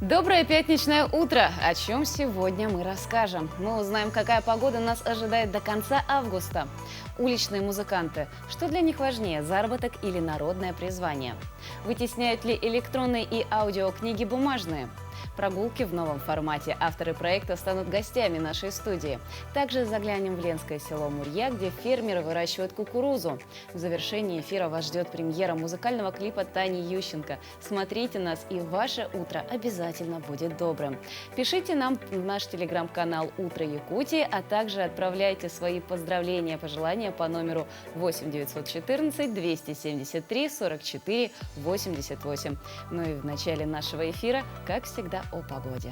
Доброе пятничное утро! О чем сегодня мы расскажем? Мы узнаем, какая погода нас ожидает до конца августа. Уличные музыканты. Что для них важнее, заработок или народное призвание? Вытесняют ли электронные и аудиокниги бумажные? Прогулки в новом формате. Авторы проекта станут гостями нашей студии. Также заглянем в Ленское село Мурья, где фермеры выращивают кукурузу. В завершении эфира вас ждет премьера музыкального клипа Тани Ющенко. Смотрите нас, и ваше утро обязательно будет добрым. Пишите нам в наш телеграм-канал «Утро Якутии», а также отправляйте свои поздравления, пожелания по номеру 8 914 273 44 88. Ну и в начале нашего эфира, как всегда, о погоде.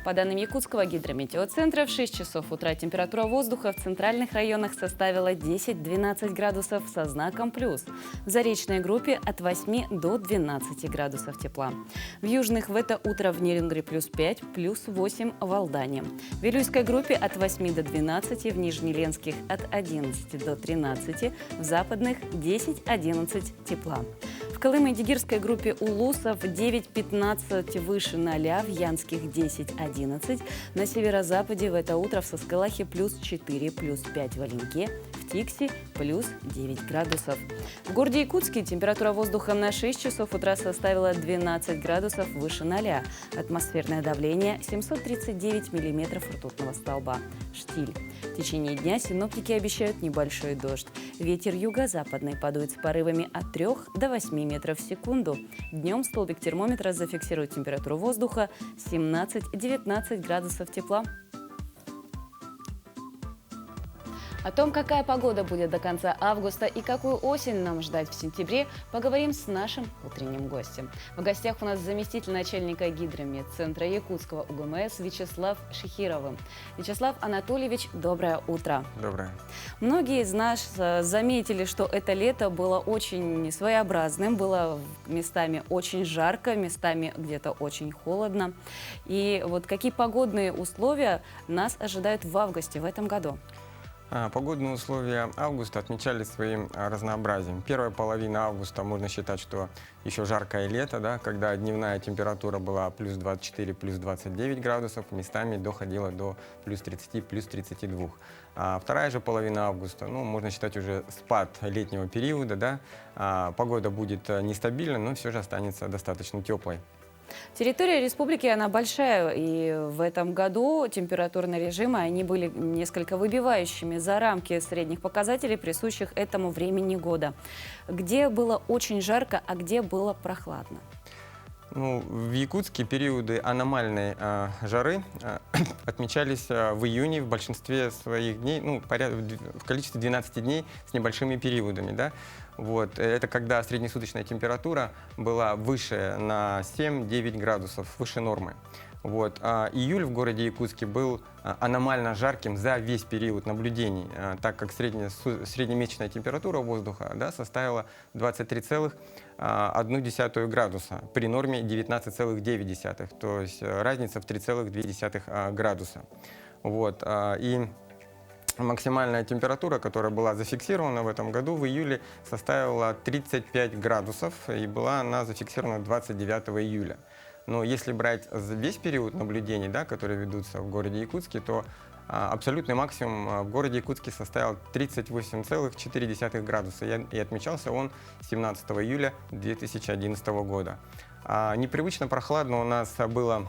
По данным Якутского гидрометеоцентра, в 6 часов утра температура воздуха в центральных районах составила 10-12 градусов со знаком плюс. В заречной группе от 8 до 12 градусов тепла. В южных в это утро в Нерюнгри плюс 5, плюс 8 в Алдане. В Вилюйской группе от 8 до 12, в Нижнеленских от 11 до 13, в западных 10-11 тепла. В Колымо-Дигирской группе Улусов 9-15 выше 0, в Янских 10-11. На северо-западе в это утро в Соскалахе плюс 4, плюс 5 в Оленьке, в Тикси плюс 9 градусов. В городе Якутске температура воздуха на 6 часов утра составила 12 градусов выше 0. Атмосферное давление 739 миллиметров ртутного столба. Штиль. В течение дня синоптики обещают небольшой дождь. Ветер юго-западный подует с порывами от 3 до 8 метров в секунду. Днем столбик термометра зафиксирует температуру воздуха 17-19 градусов тепла. О том, какая погода будет до конца августа и какую осень нам ждать в сентябре, поговорим с нашим утренним гостем. В гостях у нас заместитель начальника гидрометцентра Якутского УГМС Вячеслав Шихировым. Вячеслав Анатольевич, доброе утро. Доброе. Многие из нас заметили, что это лето было очень своеобразным, было местами очень жарко, местами где-то очень холодно. И вот какие погодные условия нас ожидают в августе в этом году? Погодные условия августа отмечались своим разнообразием. Первая половина августа можно считать, что еще жаркое лето, да, когда дневная температура была плюс 24, плюс 29 градусов, местами доходила до плюс 30, плюс 32. А вторая же половина августа, можно считать уже спад летнего периода, да, погода будет нестабильна, но все же останется достаточно теплой. Территория республики, она большая, и в этом году температурные режимы, они были несколько выбивающими за рамки средних показателей, присущих этому времени года. Где было очень жарко, а где было прохладно? В Якутске периоды аномальной жары отмечались в июне в большинстве своих дней, в количестве 12 дней с небольшими периодами. Да? Вот. Это когда среднесуточная температура была выше на 7-9 градусов, выше нормы. Вот. Июль в городе Якутске был аномально жарким за весь период наблюдений, так как среднемесячная температура воздуха, да, составила 23,1 градуса при норме 19,9, то есть разница в 3,2 градуса. Вот. И максимальная температура, которая была зафиксирована в этом году, в июле составила 35 градусов, и была она зафиксирована 29 июля. Но если брать весь период наблюдений, да, которые ведутся в городе Якутске, то абсолютный максимум в городе Якутске составил 38,4 градуса, и отмечался он 17 июля 2011 года. Непривычно прохладно у нас было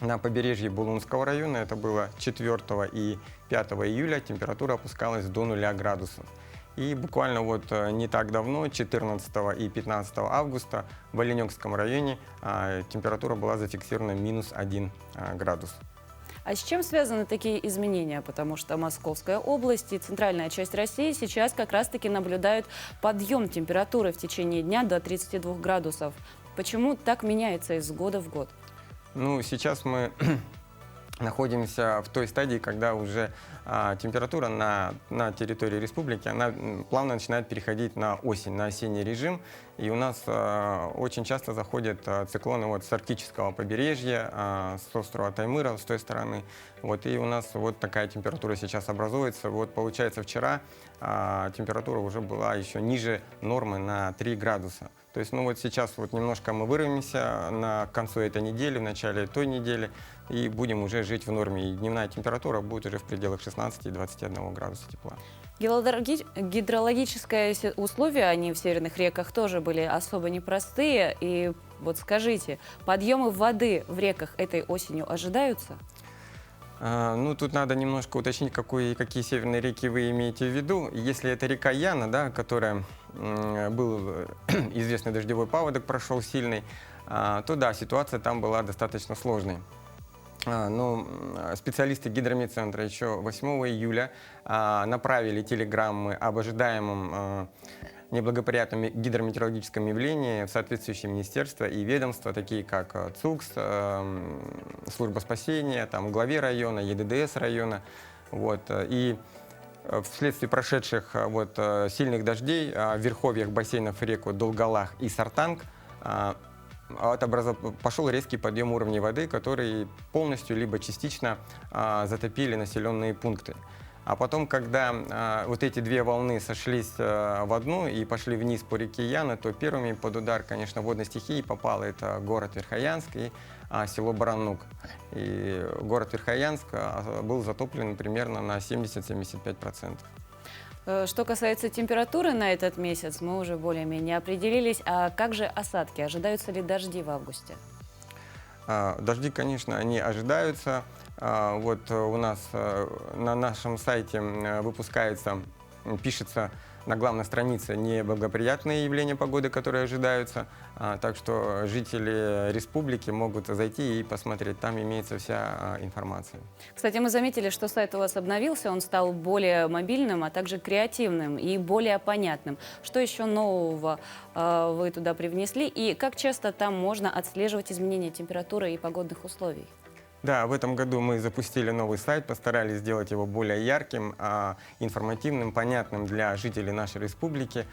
на побережье Булунского района, это было 4 и 5 июля, температура опускалась до 0 градусов. И буквально не так давно, 14 и 15 августа, в Оленёкском районе температура была зафиксирована -1 градус. А с чем связаны такие изменения? Потому что Московская область и центральная часть России сейчас как раз-таки наблюдают подъем температуры в течение дня до 32 градусов. Почему так меняется из года в год? Сейчас мы находимся в той стадии, когда уже температура на территории республики, она плавно начинает переходить на осень, на осенний режим. И у нас очень часто заходят циклоны с арктического побережья, с острова Таймыра, с той стороны. И у нас такая температура сейчас образуется. Получается, вчера температура уже была еще ниже нормы на 3 градуса. То есть, ну вот сейчас вот немножко мы вырвемся на концу этой недели, в начале той недели, и будем уже жить в норме. И дневная температура будет уже в пределах 16 и 21 градуса тепла. Гидрологические условия, они в северных реках тоже были особо непростые. И вот скажите, подъемы воды в реках этой осенью ожидаются? Ну, тут надо немножко уточнить, какие северные реки вы имеете в виду. Если это река Яна, да, которая был известный дождевой паводок, прошел сильный, то да, ситуация там была достаточно сложной. Но специалисты гидрометцентра еще 8 июля направили телеграммы об ожидаемом неблагоприятном гидрометеорологическом явлении в соответствующие министерства и ведомства, такие как ЦУКС, служба спасения, там, главе района, ЕДДС района. Вот. И вследствие прошедших сильных дождей в верховьях бассейнов рек Долгалах и Сартанг пошел резкий подъем уровня воды, который полностью либо частично затопили населенные пункты. А потом, когда вот эти две волны сошлись в одну и пошли вниз по реке Яна, то первыми под удар, конечно, водной стихии попало это город Верхоянск и село Баранук. И город Верхоянск был затоплен примерно на 70-75%. Что касается температуры на этот месяц, мы уже более-менее определились. А как же осадки? Ожидаются ли дожди в августе? Дожди, конечно, они ожидаются. Вот у нас на нашем сайте пишется на главной странице неблагоприятные явления погоды, которые ожидаются. Так что жители республики могут зайти и посмотреть. Там имеется вся информация. Кстати, мы заметили, что сайт у вас обновился. Он стал более мобильным, а также креативным и более понятным. Что еще нового вы туда привнесли? И как часто там можно отслеживать изменения температуры и погодных условий? Да, в этом году мы запустили новый сайт, постарались сделать его более ярким, информативным, понятным для жителей нашей республики.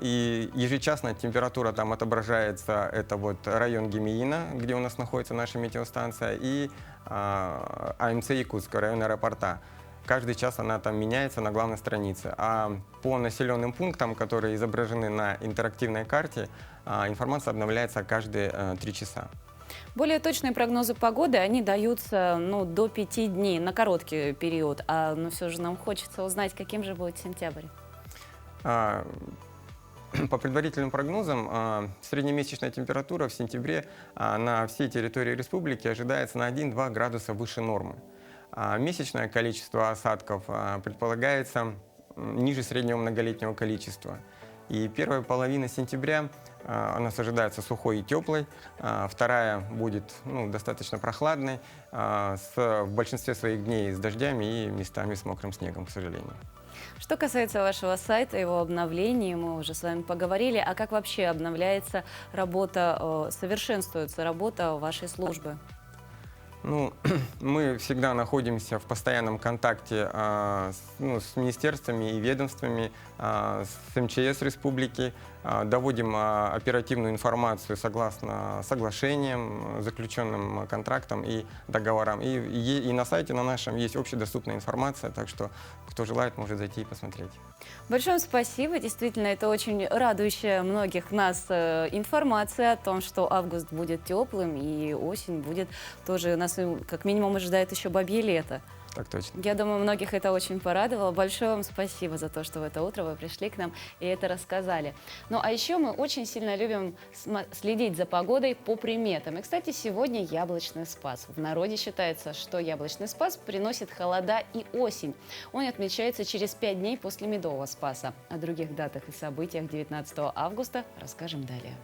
И ежечасно температура там отображается, это вот район Гемеина, где у нас находится наша метеостанция, и АМЦ Якутск, район аэропорта. Каждый час она там меняется на главной странице. А по населенным пунктам, которые изображены на интерактивной карте, информация обновляется каждые 3 часа. Более точные прогнозы погоды, они даются до 5 дней, на короткий период. Но все же нам хочется узнать, каким же будет сентябрь. По предварительным прогнозам, среднемесячная температура в сентябре на всей территории республики ожидается на 1-2 градуса выше нормы. Месячное количество осадков предполагается ниже среднего многолетнего количества. И первая половина сентября у нас ожидается сухой и теплой, вторая будет достаточно прохладной, в большинстве своих дней с дождями и местами с мокрым снегом, к сожалению. Что касается вашего сайта, его обновления, мы уже с вами поговорили. А как вообще обновляется работа, совершенствуется работа вашей службы? Мы всегда находимся в постоянном контакте с министерствами и ведомствами, с МЧС республики, доводим оперативную информацию согласно соглашениям, заключенным контрактам и договорам. И на сайте на нашем есть общедоступная информация, так что кто желает, может зайти и посмотреть. Большое спасибо. Действительно, это очень радующая многих нас информация о том, что август будет теплым и осень будет тоже, нас как минимум ожидает еще бабье лето. Так точно. Я думаю, многих это очень порадовало. Большое вам спасибо за то, что в это утро вы пришли к нам и это рассказали. А еще мы очень сильно любим следить за погодой по приметам. И, кстати, сегодня яблочный спас. В народе считается, что яблочный спас приносит холода и осень. Он отмечается через 5 дней после медового спаса. О других датах и событиях 19 августа расскажем далее.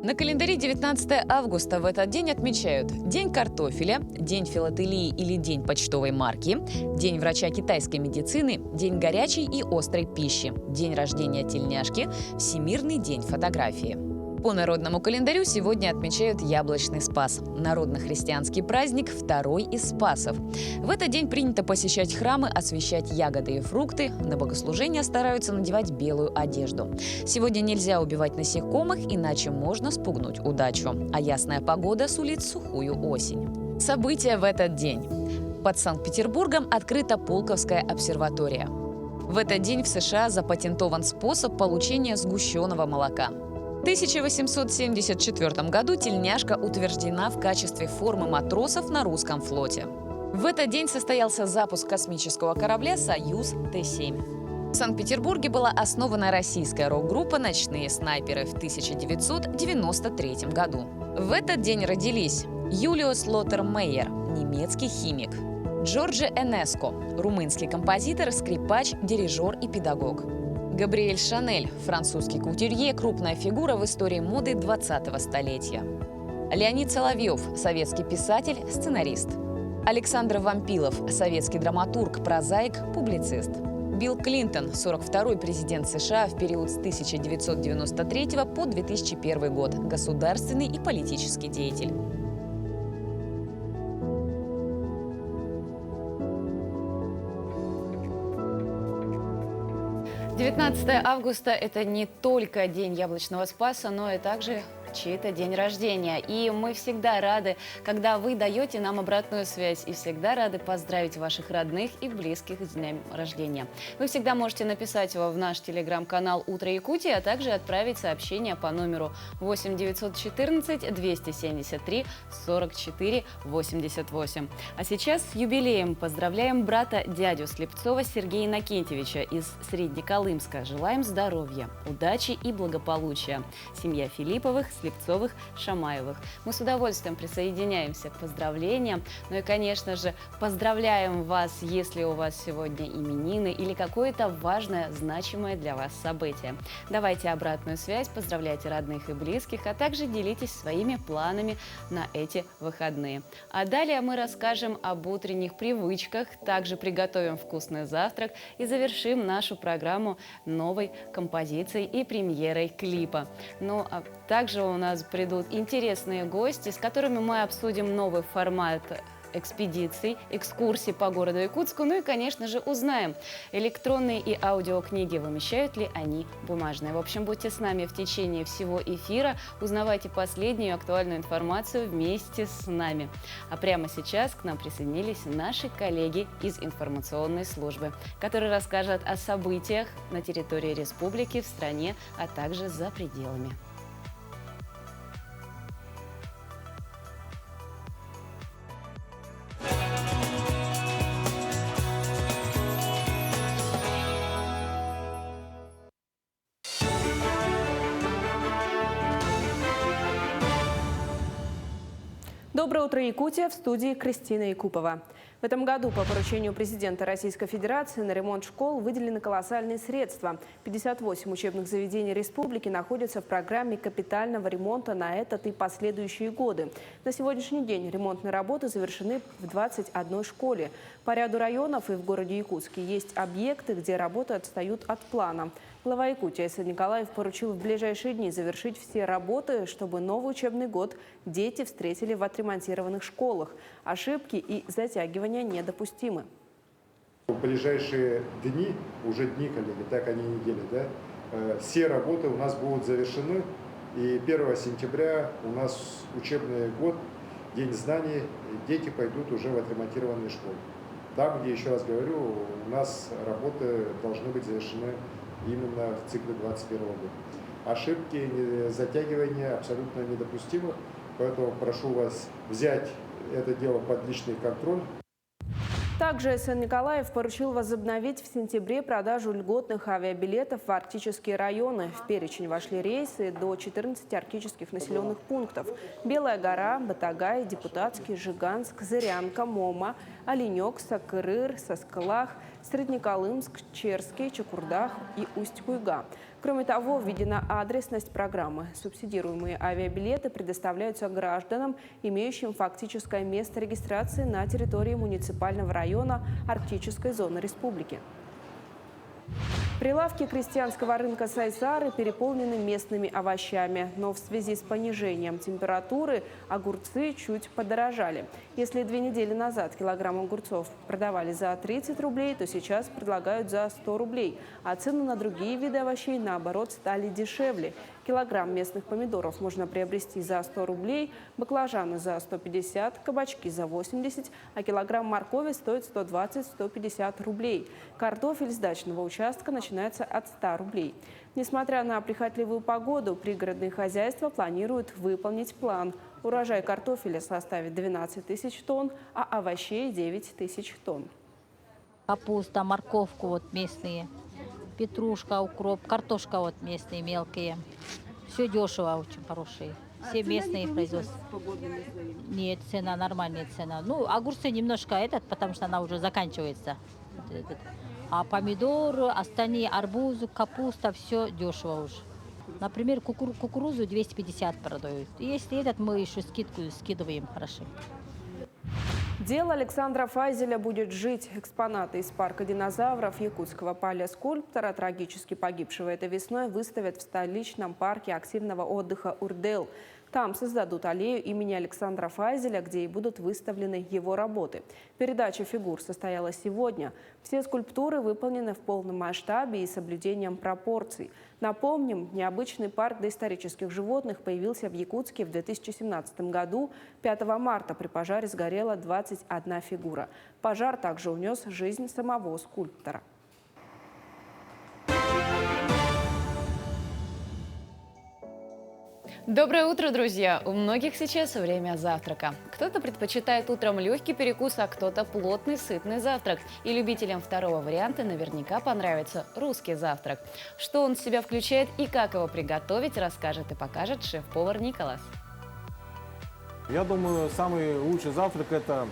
На календаре 19 августа в этот день отмечают День картофеля, День филателии или День почтовой марки, День врача китайской медицины, День горячей и острой пищи, День рождения тельняшки, Всемирный день фотографии. По народному календарю сегодня отмечают Яблочный Спас. Народно-христианский праздник, второй из Спасов. В этот день принято посещать храмы, освящать ягоды и фрукты. На богослужения стараются надевать белую одежду. Сегодня нельзя убивать насекомых, иначе можно спугнуть удачу. А ясная погода сулит сухую осень. События в этот день. Под Санкт-Петербургом открыта Пулковская обсерватория. В этот день в США запатентован способ получения сгущенного молока. В 1874 году тельняшка утверждена в качестве формы матросов на русском флоте. В этот день состоялся запуск космического корабля «Союз-Т-7». В Санкт-Петербурге была основана российская рок-группа «Ночные снайперы» в 1993 году. В этот день родились Юлиус Лотер Мейер, немецкий химик; Джорджи Энеско, румынский композитор, скрипач, дирижер и педагог; Габриэль Шанель, французский кутюрье, крупная фигура в истории моды 20-го столетия; Леонид Соловьев, советский писатель, сценарист; Александр Вампилов, советский драматург, прозаик, публицист; Билл Клинтон, 42-й президент США в период с 1993 по 2001 год, государственный и политический деятель. 19 августа – это не только День яблочного спаса, но и также чей-то день рождения. И мы всегда рады, когда вы даете нам обратную связь, и всегда рады поздравить ваших родных и близких с днем рождения. Вы всегда можете написать его в наш телеграм-канал «Утро Якутии», а также отправить сообщение по номеру 8 914 273 44 88. А сейчас с юбилеем поздравляем брата дядю Слепцова Сергея Иннокентьевича из Среднеколымска. Желаем здоровья, удачи и благополучия. Семья Филипповых, Слепцовых, Шамаевых. Мы с удовольствием присоединяемся к поздравлениям. Ну и, конечно же, поздравляем вас, если у вас сегодня именины или какое-то важное, значимое для вас событие. Давайте обратную связь, поздравляйте родных и близких, а также делитесь своими планами на эти выходные. А далее мы расскажем об утренних привычках, также приготовим вкусный завтрак и завершим нашу программу новой композицией и премьерой клипа. Ну, а также у нас придут интересные гости, с которыми мы обсудим новый формат экспедиций, экскурсий по городу Якутску. Ну и, конечно же, узнаем, электронные и аудиокниги вымещают ли они бумажные. В общем, будьте с нами в течение всего эфира, узнавайте последнюю актуальную информацию вместе с нами. А прямо сейчас к нам присоединились наши коллеги из информационной службы, которые расскажут о событиях на территории республики, в стране, а также за пределами. Доброе утро, Якутия! В студии Кристина Якупова. В этом году по поручению президента Российской Федерации на ремонт школ выделены колоссальные средства. 58 учебных заведений республики находятся в программе капитального ремонта на этот и последующие годы. На сегодняшний день ремонтные работы завершены в 21 школе. По ряду районов и в городе Якутске есть объекты, где работы отстают от плана. Глава Якутии Айсен Николаев поручил в ближайшие дни завершить все работы, чтобы новый учебный год дети встретили в отремонтированных школах. Ошибки и затягивания недопустимы. В ближайшие дни, уже дни, коллеги, так они недели, да, все работы у нас будут завершены. И 1 сентября у нас учебный год, День знаний, дети пойдут уже в отремонтированные школы. Там, где, еще раз говорю, у нас работы должны быть завершены именно в цикле 2021 года. Ошибки, затягивания абсолютно недопустимы, поэтому прошу вас взять это дело под личный контроль. Также Айсен Николаев поручил возобновить в сентябре продажу льготных авиабилетов в арктические районы. В перечень вошли рейсы до 14 арктических населенных пунктов: Белая гора, Батагай, Депутатский, Жиганск, Зырянка, Мома, Оленек, Сакырыр, Саскалах, Среднеколымск, Черский, Чакурдах и Усть-Куйга. Кроме того, введена адресность программы. Субсидируемые авиабилеты предоставляются гражданам, имеющим фактическое место регистрации на территории муниципального района Арктической зоны республики. Прилавки крестьянского рынка Сайсары переполнены местными овощами. Но в связи с понижением температуры огурцы чуть подорожали. Если 2 недели назад килограмм огурцов продавали за 30 рублей, то сейчас предлагают за 100 рублей. А цены на другие виды овощей, наоборот, стали дешевле. Килограмм местных помидоров можно приобрести за 100 рублей, баклажаны за 150, кабачки за 80, а килограмм моркови стоит 120-150 рублей. Картофель с дачного участка начинается от 100 рублей. Несмотря на прихотливую погоду, пригородные хозяйства планируют выполнить план. Урожай картофеля составит 12 тысяч тонн, а овощей – 9 тысяч тонн. Капуста, морковку вот местные, петрушка, укроп, картошка вот местные мелкие. Все дешево, очень хорошие. Все местные производства. Нет, цена нормальная цена. Ну, огурцы немножко потому что она уже заканчивается. А помидоры, остальные арбузы, капуста, все дешево уже. Например, кукурузу 250 продают. Если мы еще скидку скидываем хорошо. Дело Александра Файзеля будет жить. Экспонаты из парка динозавров якутского палеоскульптора, трагически погибшего этой весной, выставят в столичном парке активного отдыха «Урдел». Там создадут аллею имени Александра Файзеля, где и будут выставлены его работы. Передача фигур состоялась сегодня. Все скульптуры выполнены в полном масштабе и с соблюдением пропорций. Напомним, необычный парк доисторических животных появился в Якутске в 2017 году. 5 марта при пожаре сгорела 21 фигура. Пожар также унес жизнь самого скульптора. Доброе утро, друзья! У многих сейчас время завтрака. Кто-то предпочитает утром легкий перекус, а кто-то плотный, сытный завтрак. И любителям второго варианта наверняка понравится русский завтрак. Что он в себя включает и как его приготовить, расскажет и покажет шеф-повар Николас. Я думаю, самый лучший завтрак – это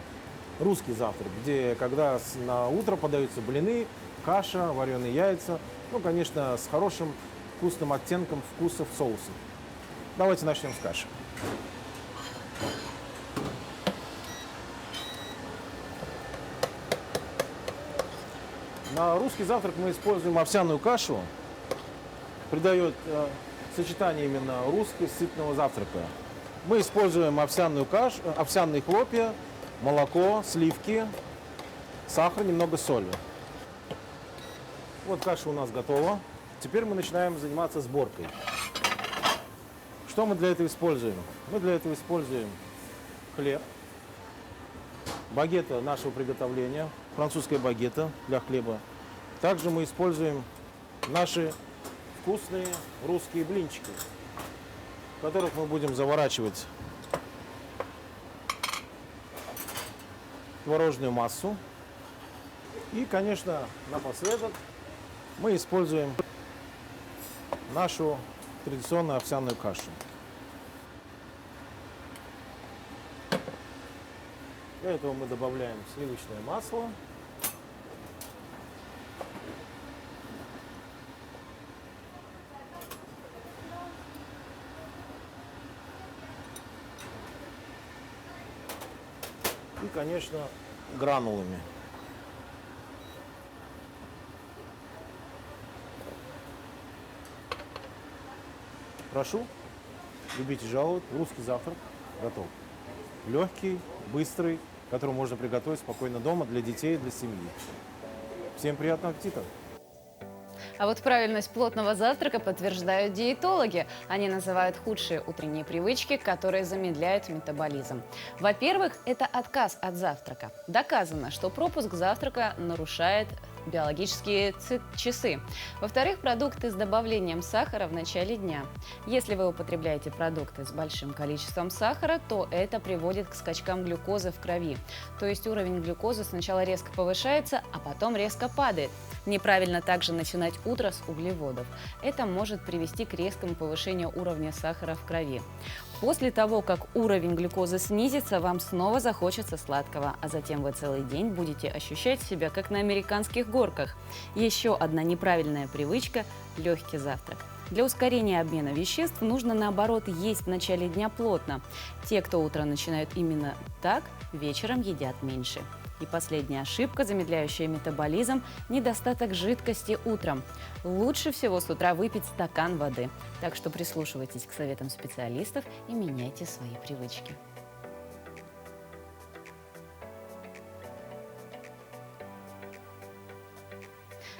русский завтрак, где когда на утро подаются блины, каша, вареные яйца, ну, конечно, с хорошим вкусным оттенком вкусов соуса. Давайте начнем с каши. На русский завтрак мы используем овсяную кашу. Придает сочетание именно русского сытного завтрака. Мы используем овсяную кашу, овсяные хлопья, молоко, сливки, сахар, немного соли. Вот каша у нас готова. Теперь мы начинаем заниматься сборкой. Что мы для этого используем? Мы для этого используем хлеб, багета нашего приготовления, французская багета для хлеба. Также мы используем наши вкусные русские блинчики, в которых мы будем заворачивать творожную массу. И, конечно, напоследок мы используем нашу традиционную овсяную кашу. Для этого мы добавляем сливочное масло. И, конечно, гранулами. Прошу, любите жаловать, русский завтрак готов. Легкий, быстрый, который можно приготовить спокойно дома для детей и для семьи. Всем приятного аппетита! А вот правильность плотного завтрака подтверждают диетологи. Они называют худшие утренние привычки, которые замедляют метаболизм. Во-первых, это отказ от завтрака. Доказано, что пропуск завтрака нарушает биологические часы. Во-вторых, продукты с добавлением сахара в начале дня. Если вы употребляете продукты с большим количеством сахара, то это приводит к скачкам глюкозы в крови. То есть уровень глюкозы сначала резко повышается, а потом резко падает. Неправильно также начинать утро с углеводов. Это может привести к резкому повышению уровня сахара в крови. После того, как уровень глюкозы снизится, вам снова захочется сладкого, а затем вы целый день будете ощущать себя как на американских горках. Еще одна неправильная привычка – легкий завтрак. Для ускорения обмена веществ нужно, наоборот, есть в начале дня плотно. Те, кто утро начинают именно так, вечером едят меньше. И последняя ошибка, замедляющая метаболизм – недостаток жидкости утром. Лучше всего с утра выпить стакан воды. Так что прислушивайтесь к советам специалистов и меняйте свои привычки.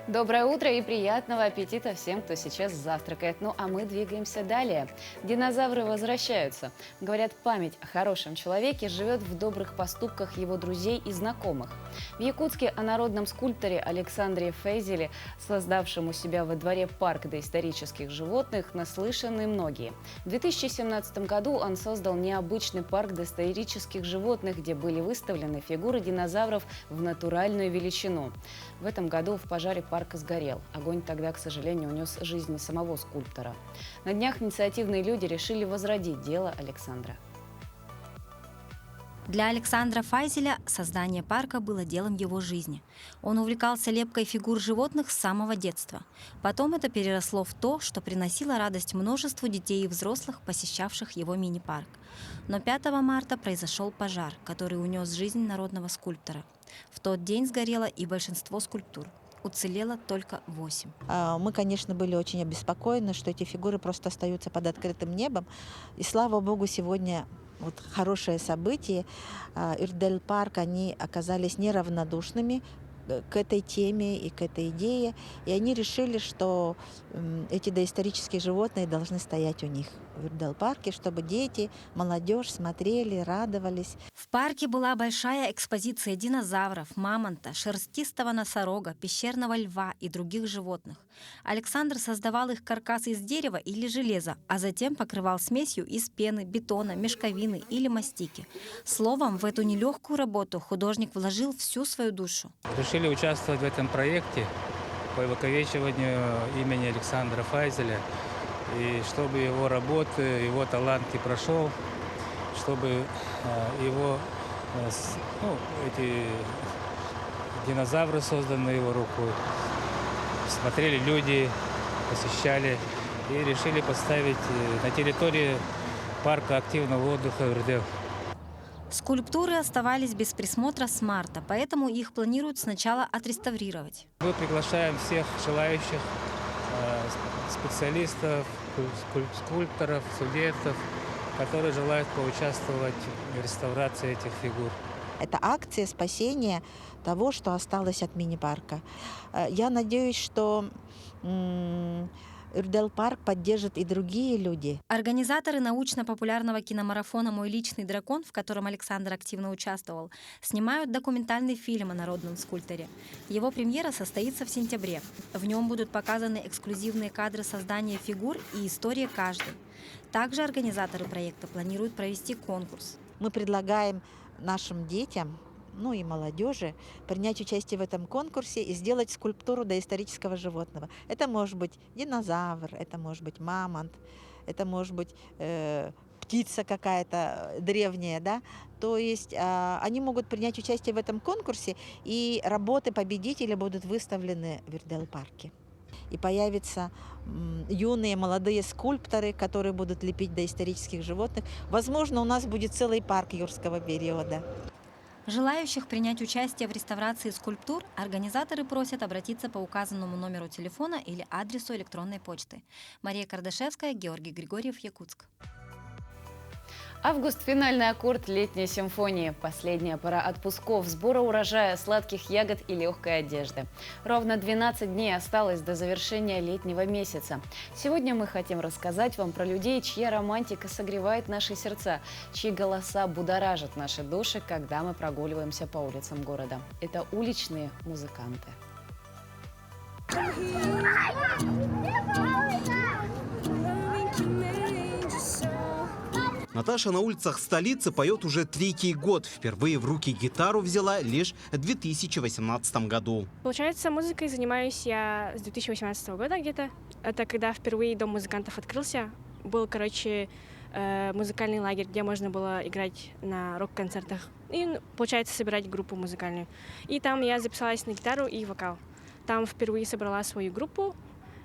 Доброе утро и приятного аппетита всем, кто сейчас завтракает. Ну а мы двигаемся далее. Динозавры возвращаются. Говорят, память о хорошем человеке живет в добрых поступках его друзей и знакомых. В Якутске о народном скульпторе Александре Фейзеле, создавшем у себя во дворе парк доисторических животных, наслышаны многие. В 2017 году он создал необычный парк доисторических животных, где были выставлены фигуры динозавров в натуральную величину. В этом году в пожаре парк сгорел. Огонь тогда, к сожалению, унес жизни самого скульптора. На днях инициативные люди решили возродить дело Александра. Для Александра Фейзеля создание парка было делом его жизни. Он увлекался лепкой фигур животных с самого детства. Потом это переросло в то, что приносило радость множеству детей и взрослых, посещавших его мини-парк. Но 5 марта произошел пожар, который унес жизнь народного скульптора. В тот день сгорело и большинство скульптур. Уцелело только 8. Мы, конечно, были очень обеспокоены, что эти фигуры просто остаются под открытым небом. И слава богу, сегодня вот хорошее событие. Ирдель-парк, они оказались неравнодушными к этой теме и к этой идее. И они решили, что эти доисторические животные должны стоять у них в Ирдель-парке, чтобы дети, молодежь смотрели, радовались. В парке была большая экспозиция динозавров, мамонта, шерстистого носорога, пещерного льва и других животных. Александр создавал их каркасы из дерева или железа, а затем покрывал смесью из пены, бетона, мешковины или мастики. Словом, в эту нелегкую работу художник вложил всю свою душу. Решили участвовать в этом проекте по увековечиванию имени Александра Фейзеля. И чтобы его работы, его талант не прошел, чтобы его, эти динозавры, созданные его рукой, смотрели люди, посещали и решили поставить на территории парка активного отдыха Ирдель. Скульптуры оставались без присмотра с марта, поэтому их планируют сначала отреставрировать. Мы приглашаем всех желающих, специалистов, скульпторов, студентов, которые желают поучаствовать в реставрации этих фигур. Это акция спасения того, что осталось от мини-парка. Я надеюсь, что Ирдель-парк поддержит и другие люди. Организаторы научно-популярного киномарафона «Мой личный дракон», в котором Александр активно участвовал, снимают документальный фильм о народном скульпторе. Его премьера состоится в сентябре. В нем будут показаны эксклюзивные кадры создания фигур и история каждой. Также организаторы проекта планируют провести конкурс. Мы предлагаем нашим детям, и молодежи, принять участие в этом конкурсе и сделать скульптуру доисторического животного. Это может быть динозавр, это может быть мамонт, это может быть птица какая-то древняя, да? То есть они могут принять участие в этом конкурсе, и работы победителей будут выставлены в Ирдель-парке. И появятся юные, молодые скульпторы, которые будут лепить доисторических животных. Возможно, у нас будет целый парк юрского периода. Желающих принять участие в реставрации скульптур организаторы просят обратиться по указанному номеру телефона или адресу электронной почты. Мария Кардашевская, Георгий Григорьев, Якутск. Август – финальный аккорд летней симфонии. Последняя пора отпусков, сбора урожая, сладких ягод и легкой одежды. Ровно 12 дней осталось до завершения летнего месяца. Сегодня мы хотим рассказать вам про людей, чья романтика согревает наши сердца, чьи голоса будоражат наши души, когда мы прогуливаемся по улицам города. Это уличные музыканты. Наташа на улицах столицы поет уже 3-й год. Впервые в руки гитару взяла лишь в 2018 году. Получается, музыкой занимаюсь я с 2018 года где-то. Это когда впервые Дом музыкантов открылся. Был, музыкальный лагерь, где можно было играть на рок-концертах. И, получается, собирать группу музыкальную. И там я записалась на гитару и вокал. Там впервые собрала свою группу.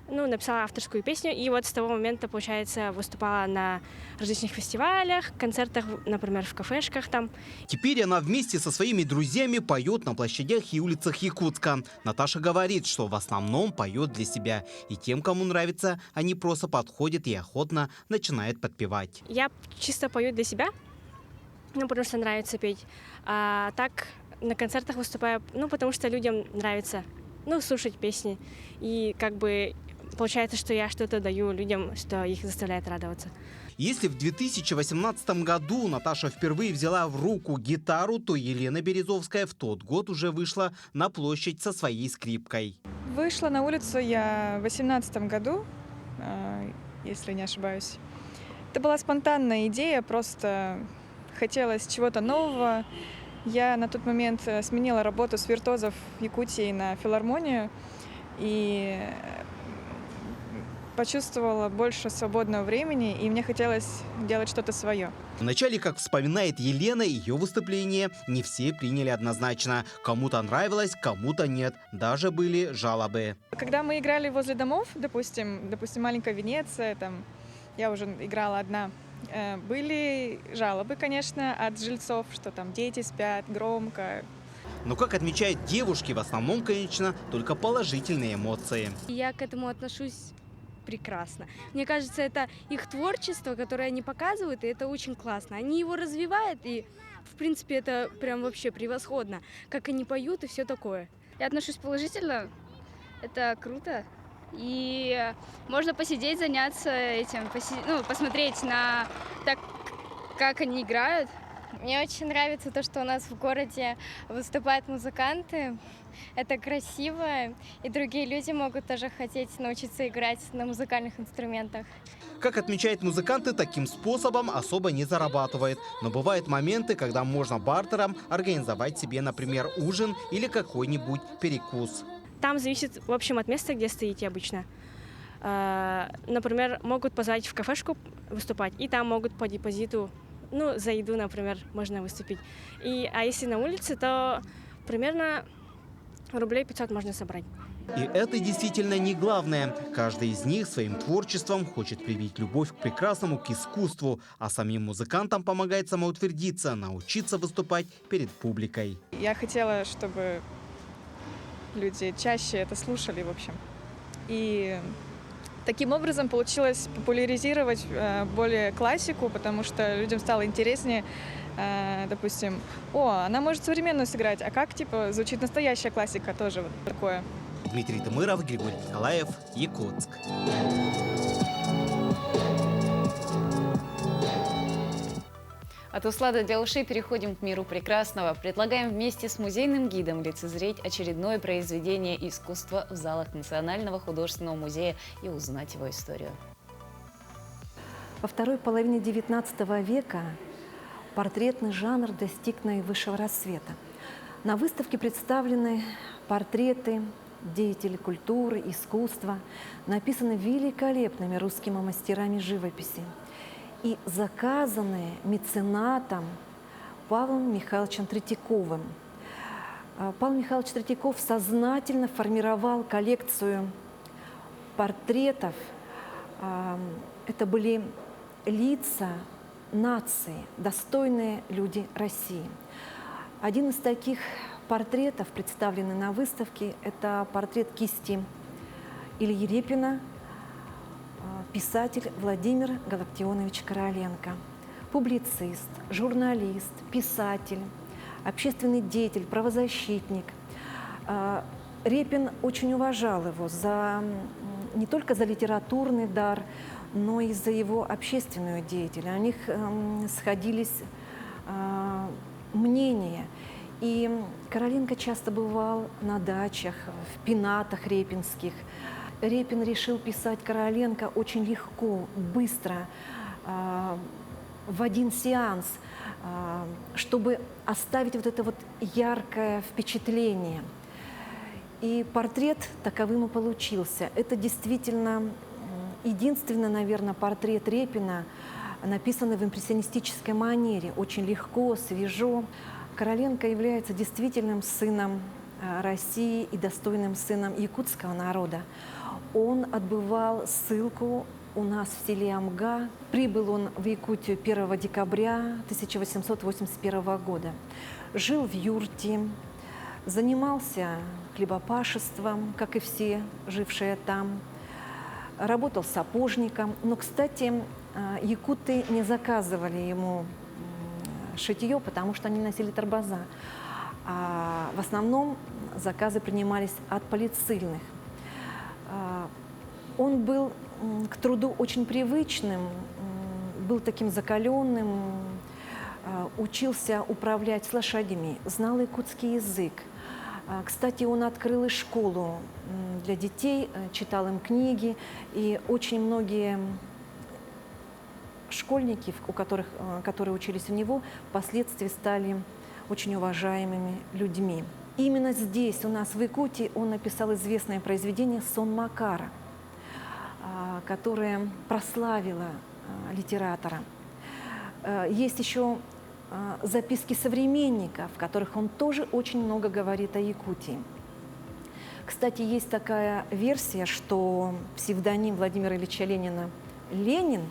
ну, написала авторскую песню, и вот с того момента, получается, выступала на различных фестивалях, концертах, например, в кафешках там. Теперь она вместе со своими друзьями поет на площадях и улицах Якутска. Наташа говорит, что в основном поет для себя. И тем, кому нравится, они просто подходят и охотно начинают подпевать. Я чисто пою для себя, ну, потому что нравится петь. А так на концертах выступаю, ну, потому что людям нравится, ну, слушать песни. И как бы получается, что я что-то даю людям, что их заставляет радоваться. Если в 2018 году Наташа впервые взяла в руку гитару, то Елена Березовская в тот год уже вышла на площадь со своей скрипкой. Вышла на улицу я в 2018 году, если не ошибаюсь. Это была спонтанная идея, просто хотелось чего-то нового. Я на тот момент сменила работу с виртуозов Якутии на филармонию и почувствовала больше свободного времени, и мне хотелось делать что-то свое. Вначале, как вспоминает Елена, ее выступление не все приняли однозначно. Кому-то нравилось, кому-то нет. Даже были жалобы. Когда мы играли возле домов, допустим, маленькая Венеция, там, я уже играла одна, были жалобы, конечно, от жильцов, что там дети спят громко. Но, как отмечают девушки, в основном, конечно, только положительные эмоции. Я к этому отношусь прекрасно. Мне кажется, это их творчество, которое они показывают, и это очень классно. Они его развивают, и, в принципе, это прям вообще превосходно, как они поют и все такое. Я отношусь положительно. Это круто. И можно посидеть, заняться этим, посмотреть на так, как они играют. Мне очень нравится то, что у нас в городе выступают музыканты. Это красиво, и другие люди могут тоже хотеть научиться играть на музыкальных инструментах. Как отмечают музыканты, таким способом особо не зарабатывают. Но бывают моменты, когда можно бартером организовать себе, например, ужин или какой-нибудь перекус. Там зависит, в общем, от места, где стоите обычно. Например, могут позвать в кафешку выступать, и там могут по депозиту, ну, за еду, например, можно выступить. А если на улице, то примерно рублей 500 можно собрать. И это действительно не главное. Каждый из них своим творчеством хочет привить любовь к прекрасному, к искусству, а самим музыкантам помогает самоутвердиться, научиться выступать перед публикой. Я хотела, чтобы люди чаще это слушали, в общем. И таким образом получилось популяризировать более классику, потому что людям стало интереснее, допустим, она может современную сыграть, а как, типа, звучит настоящая классика тоже вот такое. Дмитрий Тымыров, Григорий Николаев, Якутск. От услада для ушей переходим к миру прекрасного. Предлагаем вместе с музейным гидом лицезреть очередное произведение искусства в залах Национального художественного музея и узнать его историю. Во второй половине XIX века портретный жанр достиг наивысшего расцвета. На выставке представлены портреты деятелей культуры, искусства, написаны великолепными русскими мастерами живописи и заказанные меценатом Павлом Михайловичем Третьяковым. Павел Михайлович Третьяков сознательно формировал коллекцию портретов. Это были лица нации, достойные люди России. Один из таких портретов, представленный на выставке, это портрет кисти Ильи Репина, писатель Владимир Галактионович Короленко. Публицист, журналист, писатель, общественный деятель, правозащитник. Репин очень уважал его не только за литературный дар, но и за его общественную деятельность. У них сходились мнения. И Короленко часто бывал на дачах, в пенатах репинских. Репин решил писать Короленко очень легко, быстро, в один сеанс, чтобы оставить вот это вот яркое впечатление. И портрет таковым и получился. Это действительно единственный, наверное, портрет Репина, написанный в импрессионистической манере, очень легко, свежо. Короленко является действительным сыном России и достойным сыном якутского народа. Он отбывал ссылку у нас в селе Амга. Прибыл он в Якутию 1 декабря 1881 года. Жил в юрте, занимался хлебопашеством, как и все жившие там. Работал сапожником. Но, кстати, якуты не заказывали ему шитье, потому что они носили торбоза. А в основном заказы принимались от полицейных. Он был к труду очень привычным, был таким закаленным, учился управлять лошадями, знал якутский язык. Кстати, он открыл и школу для детей, читал им книги, и очень многие школьники, которые учились у него, впоследствии стали очень уважаемыми людьми. Именно здесь, у нас в Якутии, он написал известное произведение «Сон Макара», которое прославило литератора. Есть еще записки современников, в которых он тоже очень много говорит о Якутии. Кстати, есть такая версия, что псевдоним Владимира Ильича Ленина «Ленин»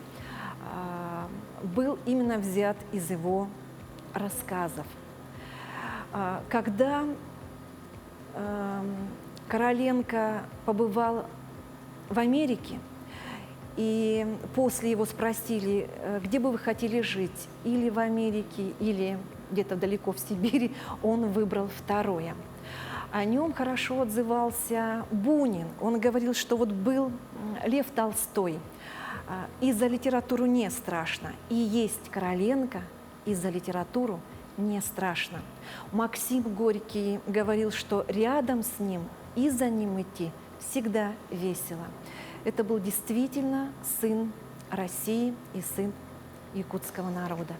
был именно взят из его рассказов. Когда Короленко побывал в Америке, и после его спросили, где бы вы хотели жить, или в Америке, или где-то далеко в Сибири, он выбрал второе. О нем хорошо отзывался Бунин. Он говорил, что вот был Лев Толстой, и за литературу не страшно, и есть Короленко, и за литературу не страшно. Максим Горький говорил, что рядом с ним и за ним идти всегда весело. Это был действительно сын России и сын якутского народа.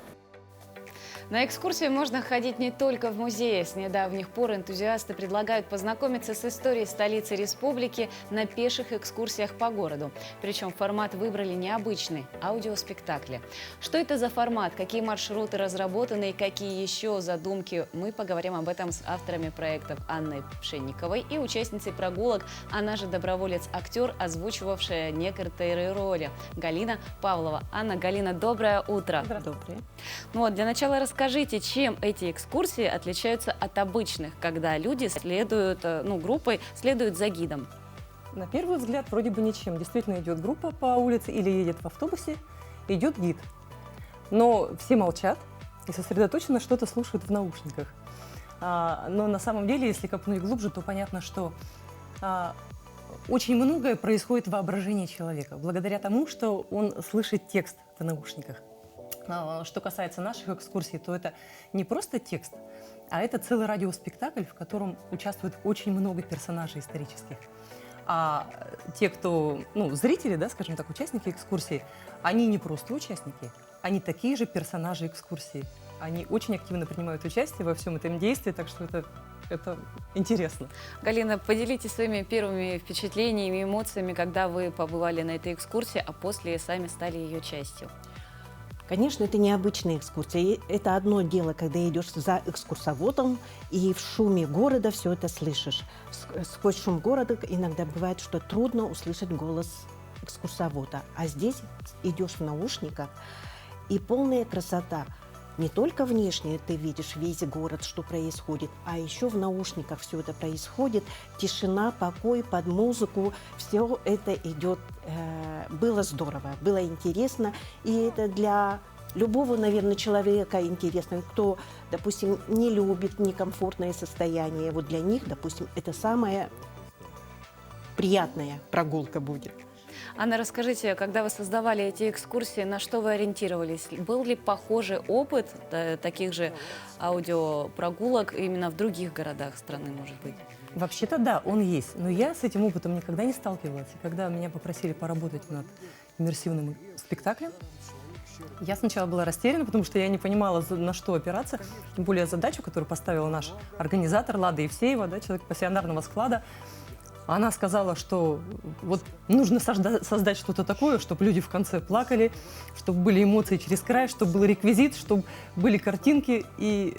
На экскурсии можно ходить не только в музее. С недавних пор энтузиасты предлагают познакомиться с историей столицы республики на пеших экскурсиях по городу. Причем формат выбрали необычный – аудиоспектакли. Что это за формат, какие маршруты разработаны и какие еще задумки, мы поговорим об этом с авторами проектов Анной Пшенниковой и участницей прогулок, она же доброволец-актер, озвучивавшая некоторые роли, Галина Павлова. Анна, Галина, доброе утро. Доброе. Ну вот, для начала расскажите, чем эти экскурсии отличаются от обычных, когда люди следуют, группой следуют за гидом? На первый взгляд вроде бы ничем. Действительно идет группа по улице или едет в автобусе, идет гид. Но все молчат и сосредоточенно что-то слушают в наушниках. Но на самом деле, если копнуть глубже, то понятно, что очень многое происходит в воображении человека, благодаря тому, что он слышит текст в наушниках. Что касается наших экскурсий, то это не просто текст, а это целый радиоспектакль, в котором участвует очень много персонажей исторических. А те, кто, зрители, да, скажем так, участники экскурсии, они не просто участники, они такие же персонажи экскурсии. Они очень активно принимают участие во всем этом действии, так что это интересно. Галина, поделитесь своими первыми впечатлениями, эмоциями, когда вы побывали на этой экскурсии, а после сами стали ее частью. Конечно, это необычная экскурсия. Это одно дело, когда идешь за экскурсоводом и в шуме города все это слышишь. Сквозь шум города иногда бывает, что трудно услышать голос экскурсовода. А здесь идешь в наушниках, и полная красота. Не только внешне ты видишь весь город, что происходит, а еще в наушниках все это происходит. Тишина, покой, под музыку. Все это идет. Было здорово, было интересно. И это для любого, наверное, человека интересно. Кто, допустим, не любит некомфортное состояние. Вот для них, допустим, это самая приятная прогулка будет. Анна, расскажите, когда вы создавали эти экскурсии, на что вы ориентировались? Был ли похожий опыт таких же аудиопрогулок именно в других городах страны, может быть? Вообще-то да, он есть, но я с этим опытом никогда не сталкивалась. И когда меня попросили поработать над иммерсивным спектаклем, я сначала была растеряна, потому что я не понимала, на что опираться. Тем более задачу, которую поставил наш организатор Лада Евсеева, да, человек пассионарного склада. Она сказала, что вот нужно создать что-то такое, чтобы люди в конце плакали, чтобы были эмоции через край, чтобы был реквизит, чтобы были картинки. И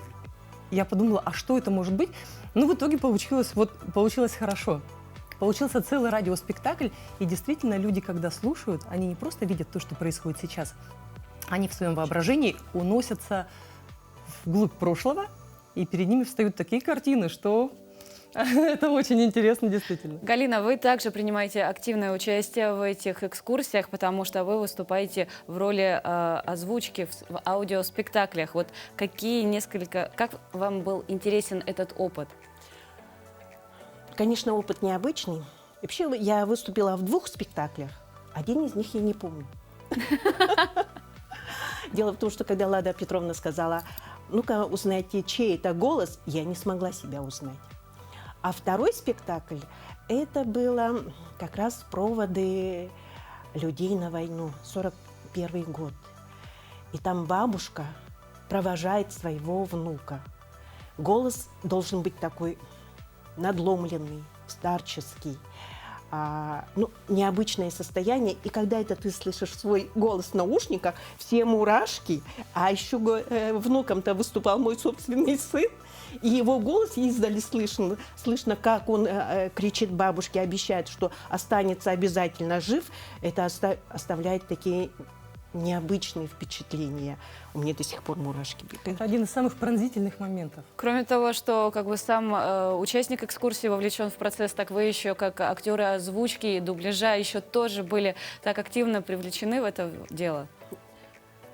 я подумала, а что это может быть? Ну, в итоге получилось хорошо. Получился целый радиоспектакль, и действительно люди, когда слушают, они не просто видят то, что происходит сейчас, они в своем воображении уносятся вглубь прошлого, и перед ними встают такие картины, что это очень интересно, действительно. Галина, вы также принимаете активное участие в этих экскурсиях, потому что вы выступаете в роли озвучки в аудиоспектаклях. Вот как вам был интересен этот опыт? Конечно, опыт необычный. Вообще, я выступила в 2 спектаклях. Один из них я не помню. Дело в том, что когда Лада Петровна сказала, ну-ка, узнайте, чей это голос, я не смогла себя узнать. А второй спектакль, это было как раз проводы людей на войну, 41 год. И там бабушка провожает своего внука. Голос должен быть такой надломленный, старческий, необычное состояние. И когда это ты слышишь свой голос в наушниках, все мурашки, а еще внуком-то выступал мой собственный сын, и его голос издали слышно, как он кричит бабушке, обещает, что останется обязательно жив. Это оставляет такие необычные впечатления. У меня до сих пор мурашки бегают. Это один из самых пронзительных моментов. Кроме того, что сам участник экскурсии вовлечен в процесс, так вы еще, как актеры озвучки и дубляжа, еще тоже были так активно привлечены в это дело.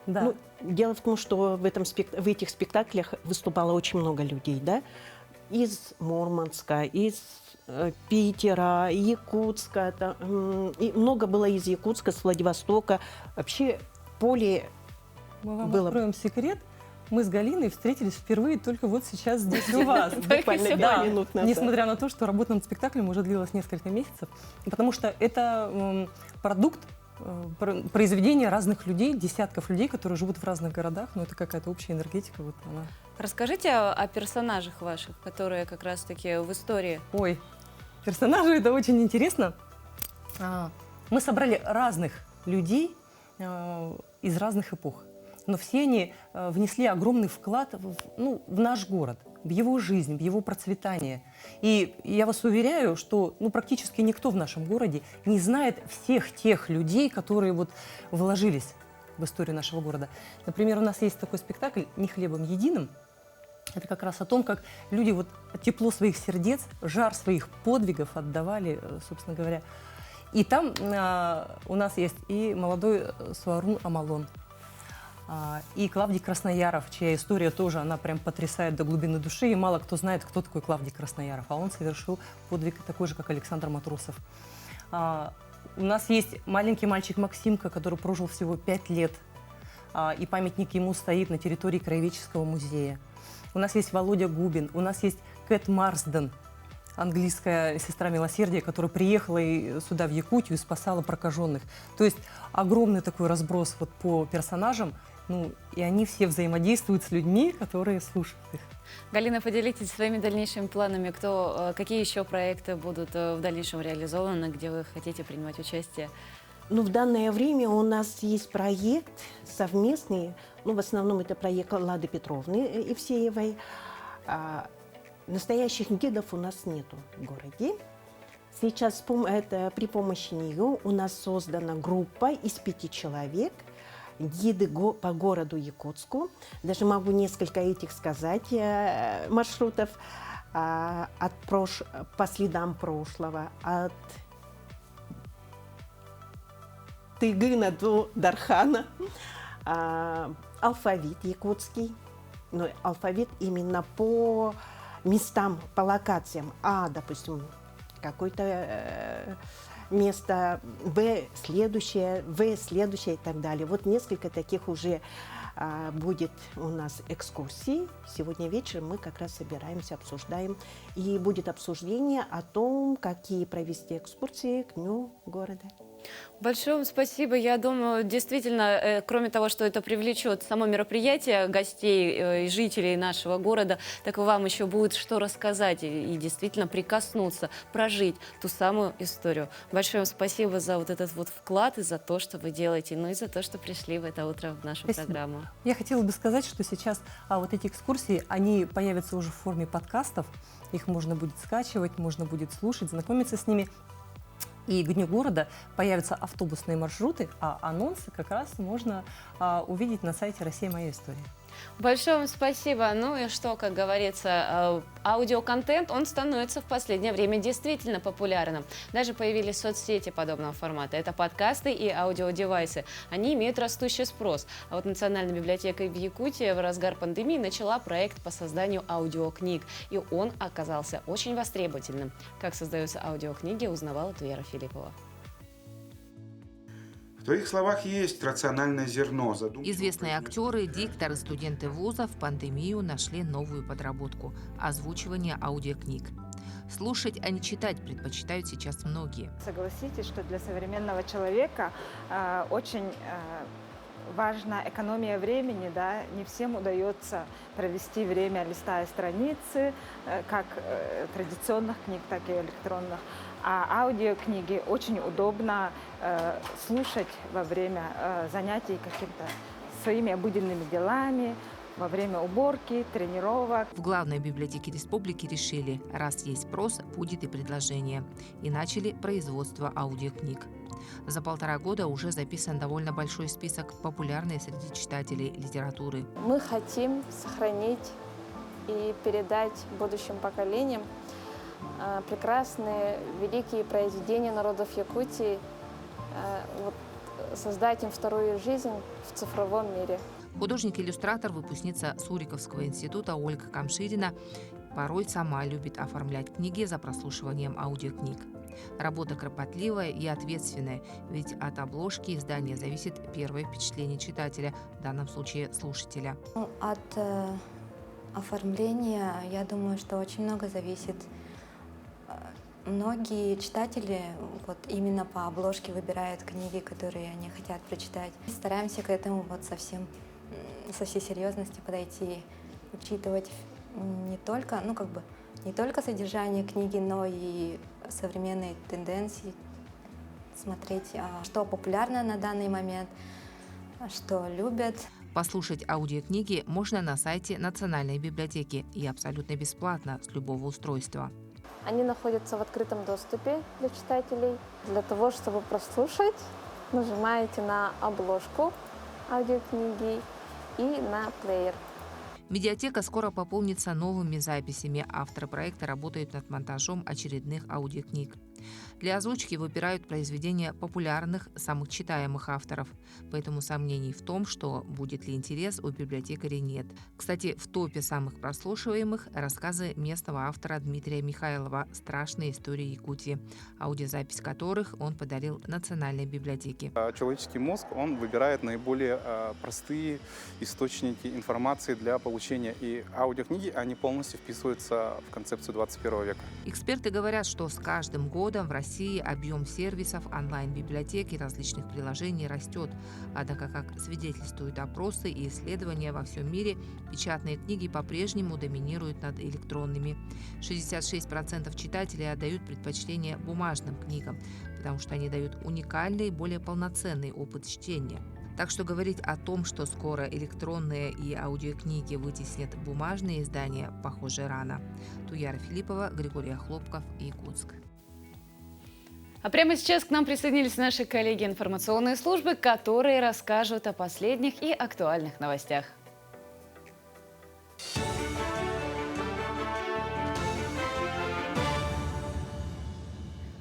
Да. Ну, дело в том, что в этих спектаклях выступало очень много людей, да? Из Мурманска, из Питера, Якутска, и много было из Якутска, с Владивостока. Вообще поле Мы вам было... откроем секрет. Мы с Галиной встретились впервые только вот сейчас здесь у вас. Буквально 5 минут назад. Несмотря на то, что работа над спектаклем уже длилась несколько месяцев, потому что это продукт произведения разных людей, десятков людей, которые живут в разных городах, но это какая-то общая энергетика. Вот она. Расскажите о персонажах ваших, которые как раз-таки в истории. Ой, персонажи — это очень интересно. Мы собрали разных людей из разных эпох, но все они внесли огромный вклад в наш город, в его жизнь, в его процветание. И я вас уверяю, что практически никто в нашем городе не знает всех тех людей, которые вложились в историю нашего города. Например, у нас есть такой спектакль «Не хлебом единым». Это как раз о том, как люди тепло своих сердец, жар своих подвигов отдавали, собственно говоря. И там у нас есть и молодой Суарун Амалон, и Клавдий Краснояров, чья история тоже, она прям потрясает до глубины души, и мало кто знает, кто такой Клавдий Краснояров, а он совершил подвиг такой же, как Александр Матросов. У нас есть маленький мальчик Максимка, который прожил всего 5 лет, и памятник ему стоит на территории Краеведческого музея. У нас есть Володя Губин, у нас есть Кэт Марсден, английская сестра милосердия, которая приехала сюда, в Якутию, и спасала прокаженных. То есть огромный такой разброс по персонажам, и они все взаимодействуют с людьми, которые слушают их. Галина, поделитесь своими дальнейшими планами, какие еще проекты будут в дальнейшем реализованы, где вы хотите принимать участие? В данное время у нас есть проект совместный, в основном это проект Лады Петровны Евсеевой. Настоящих гидов у нас нету в городе. Сейчас при помощи нее у нас создана группа из 5 человек, гиды по городу Якутску. Даже могу несколько этих сказать маршрутов по следам прошлого, от Тыгына до Дархана, алфавит якутский, но алфавит именно по местам, по локациям. Допустим, какое-то место, В следующее и так далее. Вот несколько таких уже будет у нас экскурсий. Сегодня вечером мы как раз собираемся, обсуждаем. И будет обсуждение о том, какие провести экскурсии к Дню города. Большое вам спасибо. Я думаю, действительно, кроме того, что это привлечет само мероприятие гостей и жителей нашего города, так и вам еще будет что рассказать и действительно прикоснуться, прожить ту самую историю. Большое вам спасибо за вот этот вот вклад и за то, что вы делаете, ну и за то, что пришли в это утро в нашу программу. Я хотела бы сказать, что сейчас вот эти экскурсии, они появятся уже в форме подкастов. Их можно будет скачивать, можно будет слушать, знакомиться с ними. И к Дню города появятся автобусные маршруты, а анонсы как раз можно увидеть на сайте «Россия. Моя история». Большое вам спасибо. Ну и что, как говорится, аудиоконтент, он становится в последнее время действительно популярным. Даже появились соцсети подобного формата. Это подкасты и аудиодевайсы. Они имеют растущий спрос. А вот Национальная библиотека в Якутии в разгар пандемии начала проект по созданию аудиокниг. И он оказался очень востребовательным. Как создаются аудиокниги, узнавала Вера Филиппова. В твоих словах есть рациональное зерно. Известные актеры, дикторы, студенты вузов в пандемию нашли новую подработку – озвучивание аудиокниг. Слушать, а не читать предпочитают сейчас многие. Согласитесь, что для современного человека очень важна экономия времени, да, не всем удается провести время, листая страницы, как традиционных книг, так и электронных. А аудиокниги очень удобно слушать во время занятий какими-то своими обыденными делами, во время уборки, тренировок. В главной библиотеке республики решили, раз есть спрос, будет и предложение. И начали производство аудиокниг. За 1,5 года уже записан довольно большой список популярной среди читателей литературы. Мы хотим сохранить и передать будущим поколениям прекрасные, великие произведения народов Якутии, создать им вторую жизнь в цифровом мире. Художник-иллюстратор, выпускница Суриковского института Ольга Камширина порой сама любит оформлять книги за прослушиванием аудиокниг. Работа кропотливая и ответственная, ведь от обложки издания зависит первое впечатление читателя, в данном случае слушателя. От оформления, я думаю, что очень много зависит. Многие читатели вот именно по обложке выбирают книги, которые они хотят прочитать. Стараемся к этому вот со всей серьезностью подойти, учитывать не только, не только содержание книги, но и современные тенденции, смотреть, что популярно на данный момент, что любят. Послушать аудиокниги можно на сайте Национальной библиотеки и абсолютно бесплатно с любого устройства. Они находятся в открытом доступе для читателей. Для того, чтобы прослушать, нажимаете на обложку аудиокниги и на плеер. Медиатека скоро пополнится новыми записями. Авторы проекта работают над монтажом очередных аудиокниг. Для озвучки выбирают произведения популярных, самых читаемых авторов. Поэтому сомнений в том, что будет ли интерес, у библиотекарей нет. Кстати, в топе самых прослушиваемых рассказы местного автора Дмитрия Михайлова «Страшные истории Якутии», аудиозапись которых он подарил Национальной библиотеке. Человеческий мозг, он выбирает наиболее простые источники информации для получения. И аудиокниги, они полностью вписываются в концепцию 21 века. Эксперты говорят, что с каждым годом в России объем сервисов, онлайн-библиотек и различных приложений растет. Однако, как свидетельствуют опросы и исследования во всем мире, печатные книги по-прежнему доминируют над электронными. 66% читателей отдают предпочтение бумажным книгам, потому что они дают уникальный, более полноценный опыт чтения. Так что говорить о том, что скоро электронные и аудиокниги вытеснят бумажные издания, похоже, рано. Туяра Филиппова, Григорий Хлопков, Якутск. А прямо сейчас к нам присоединились наши коллеги информационной службы, которые расскажут о последних и актуальных новостях.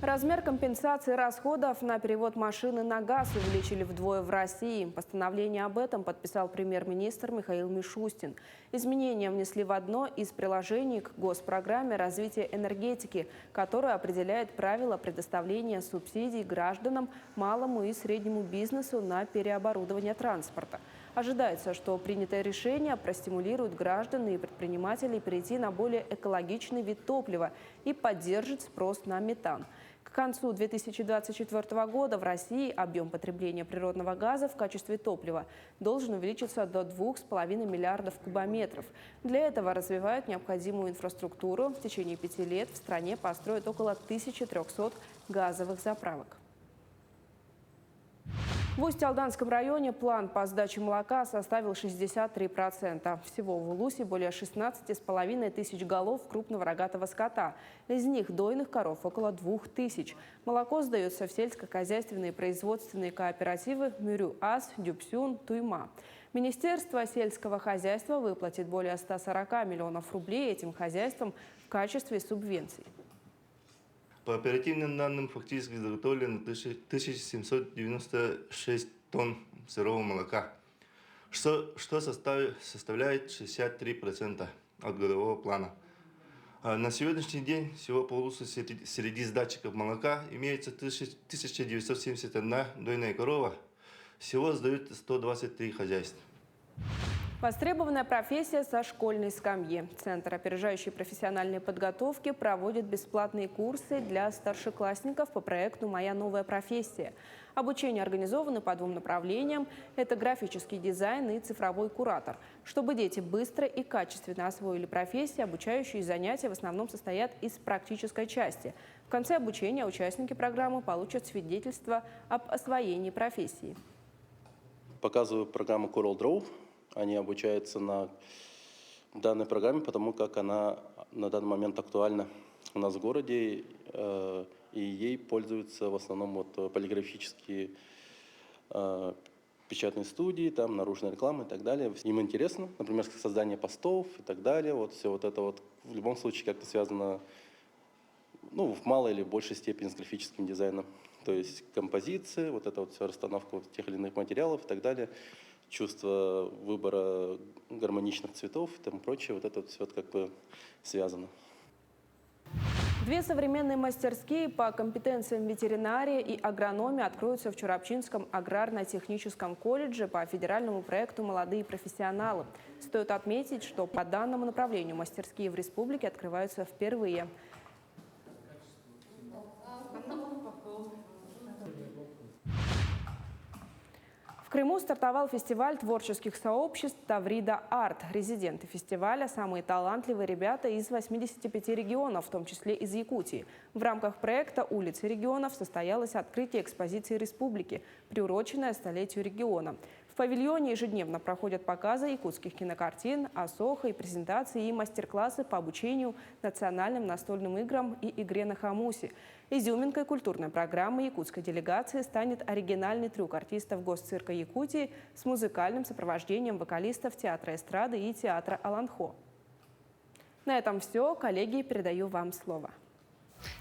Размер компенсации расходов на перевод машины на газ увеличили вдвое в России. Постановление об этом подписал премьер-министр Михаил Мишустин. Изменения внесли в одно из приложений к госпрограмме развития энергетики, которая определяет правила предоставления субсидий гражданам, малому и среднему бизнесу на переоборудование транспорта. Ожидается, что принятое решение простимулирует граждан и предпринимателей перейти на более экологичный вид топлива и поддержит спрос на метан. К концу 2024 года в России объем потребления природного газа в качестве топлива должен увеличиться до 2,5 миллиардов кубометров. Для этого развивают необходимую инфраструктуру. В течение 5 лет в стране построят около 1300 газовых заправок. В Усть-Алданском районе план по сдаче молока составил 63%. Всего в Улусе более 16,5 тысяч голов крупного рогатого скота. Из них дойных коров около 2000. Молоко сдается в сельскохозяйственные производственные кооперативы Мюрю-Ас, Дюпсюн, Туйма. Министерство сельского хозяйства выплатит более 140 миллионов рублей этим хозяйствам в качестве субвенций. По оперативным данным, фактически заготовлено 1796 тонн сырого молока, что составляет 63% от годового плана. На сегодняшний день всего по Улусу среди сдатчиков молока имеется 1971 дойная корова. Всего сдают 123 хозяйства. Востребованная профессия со школьной скамьи. Центр опережающей профессиональной подготовки проводит бесплатные курсы для старшеклассников по проекту «Моя новая профессия». Обучение организовано по 2 направлениям – это графический дизайн и цифровой куратор. Чтобы дети быстро и качественно освоили профессию, обучающие занятия в основном состоят из практической части. В конце обучения участники программы получат свидетельство об освоении профессии. Показываю программу CorelDRAW. Они обучаются на данной программе, потому как она на данный момент актуальна у нас в городе, и ей пользуются в основном полиграфические печатные студии, там наружная реклама и так далее. Им интересно, например, создание постов и так далее. Все это в любом случае как-то связано, в малой или большей степени с графическим дизайном. То есть композиции, вся расстановка тех или иных материалов и так далее. Чувство выбора гармоничных цветов и тому прочее, все как бы связано. 2 современные мастерские по компетенциям ветеринарии и агрономии откроются в Чурапчинском аграрно-техническом колледже по федеральному проекту «Молодые профессионалы». Стоит отметить, что по данному направлению мастерские в республике открываются впервые. В Крыму стартовал фестиваль творческих сообществ «Таврида Арт». Резиденты фестиваля – самые талантливые ребята из 85 регионов, в том числе из Якутии. В рамках проекта «Улицы регионов» состоялось открытие экспозиции республики, приуроченное столетию региона. В павильоне ежедневно проходят показы якутских кинокартин, осоха и презентации и мастер-классы по обучению национальным настольным играм и игре на хомусе. Изюминкой культурной программы якутской делегации станет оригинальный трюк артистов Госцирка Якутии с музыкальным сопровождением вокалистов театра эстрады и театра Аланхо. На этом все. Коллеги, передаю вам слово.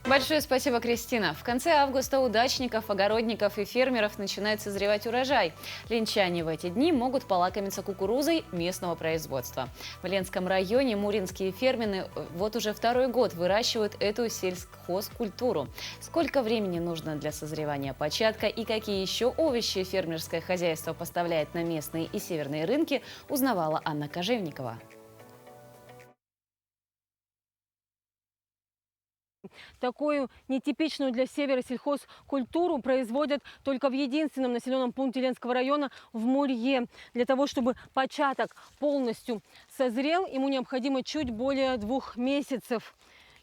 Большое спасибо, Кристина. В конце августа у дачников, огородников и фермеров начинает созревать урожай. Ленчане в эти дни могут полакомиться кукурузой местного производства. В Ленском районе муринские фермеры уже 2-й год выращивают эту сельхозкультуру. Сколько времени нужно для созревания початка и какие еще овощи фермерское хозяйство поставляет на местные и северные рынки, узнавала Анна Кожевникова. Такую нетипичную для севера сельхозкультуру производят только в единственном населенном пункте Ленского района в Мурье. Для того, чтобы початок полностью созрел, ему необходимо чуть более 2 месяцев.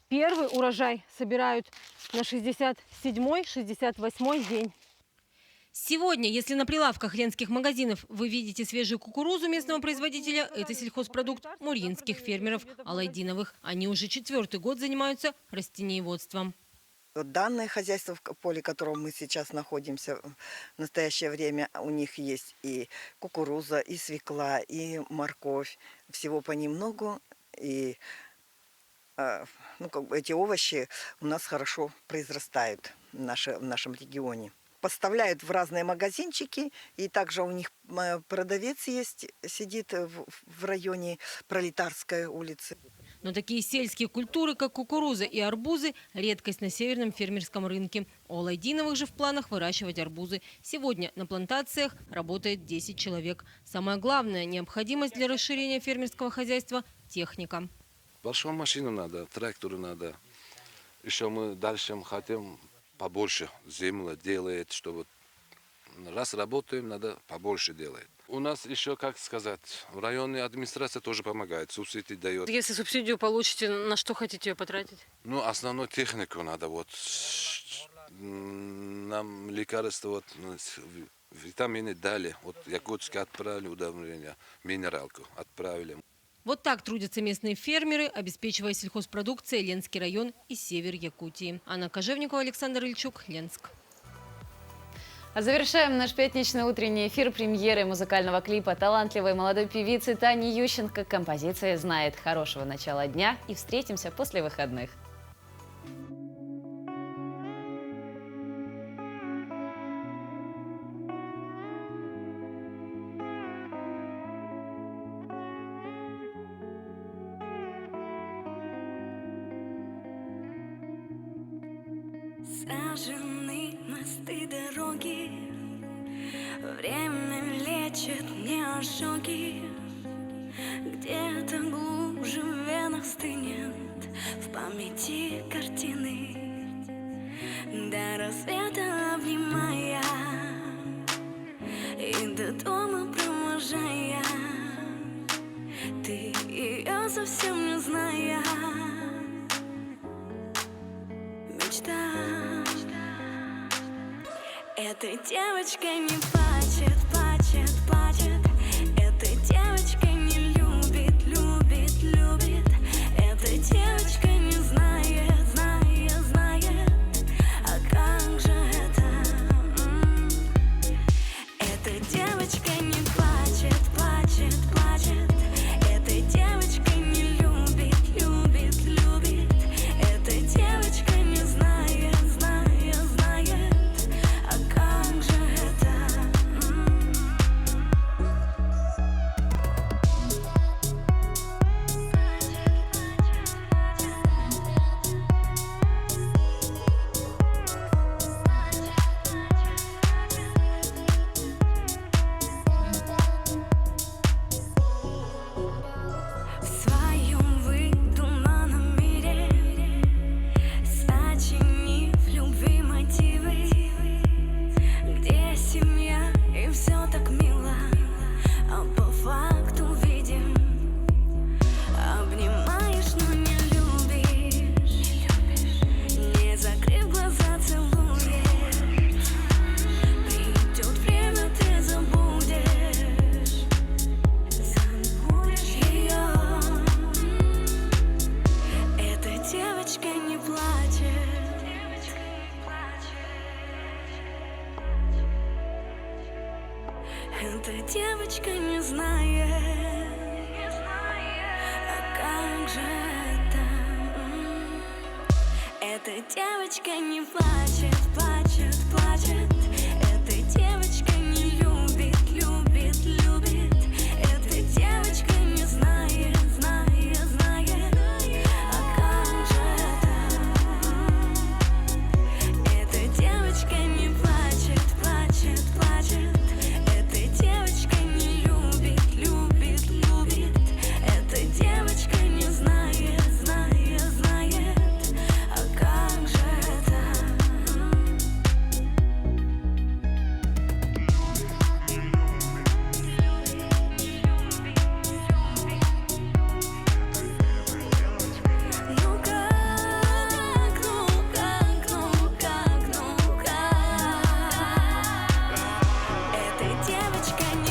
Первый урожай собирают на 67-68 день. Сегодня, если на прилавках ленских магазинов вы видите свежую кукурузу местного производителя, это сельхозпродукт мурьинских фермеров Алайдиновых. Они уже 4-й год занимаются растениеводством. Данное хозяйство, в поле которого мы сейчас находимся в настоящее время, у них есть и кукуруза, и свекла, и морковь. Всего понемногу. И эти овощи у нас хорошо произрастают в нашем регионе. Поставляют в разные магазинчики, и также у них продавец есть, сидит в районе Пролетарской улицы. Но такие сельские культуры, как кукуруза и арбузы, редкость на северном фермерском рынке. У Алайдиновых же в планах выращивать арбузы. Сегодня на плантациях работает 10 человек. Самое главное – необходимость для расширения фермерского хозяйства – техника. Большую машину надо, трактору надо. Еще мы дальше хотим побольше землю делает, что вот раз работаем, надо побольше делать. У нас еще, как сказать, в районной администрации тоже помогает, субсидии дает. Если субсидию получите, на что хотите ее потратить? Ну, основную технику надо, вот, нам лекарства, вот, витамины дали, вот, Якутске отправили удобрения, минералку отправили. Вот так трудятся местные фермеры, обеспечивая сельхозпродукцией Ленский район и север Якутии. Анна Кожевникова, Александр Ильчук, Ленск. А завершаем наш пятничный утренний эфир премьерой музыкального клипа талантливой молодой певицы Тани Ющенко. Композиция «Знает». Хорошего начала дня и встретимся после выходных. Сожжены мосты, дороги, время лечит мне ожоги. Где-то глубже в венах стынет в памяти картины. До рассвета обнимая и до дома провожая, ты ее совсем не зная. Эта девочка не плачет, плачет, плачет. Эта девочка не любит, любит, любит. Эта девочка не знает, знает, знает. А как же это? Эта девочка не плачет, плачет, плачет. Эта девочка не любит, любит, любит. Эта девочка не знает, знает, знает. Как же это? В своем выдуманном мире, сочинив любви мотивы, где семья и все так мило, а по факту видим, обнимаешь, но не любишь, не закрыв глаза целуешь. Придет время, ты забудешь ее. Эта девочка не плачет. Эта девочка не знает, а как же это? Эта девочка не плачет, плачет, плачет. Эта девочка не любит, любит, любит. Эта девочка не знает, знает, знает. А как же это? Эта девочка не плачет, плачет, плачет. Эта девочка не любит, любит, любит. Эта девочка не знает, знает, знает. А как же это? Ну как, ну как, ну как, ну как? Эта девочка не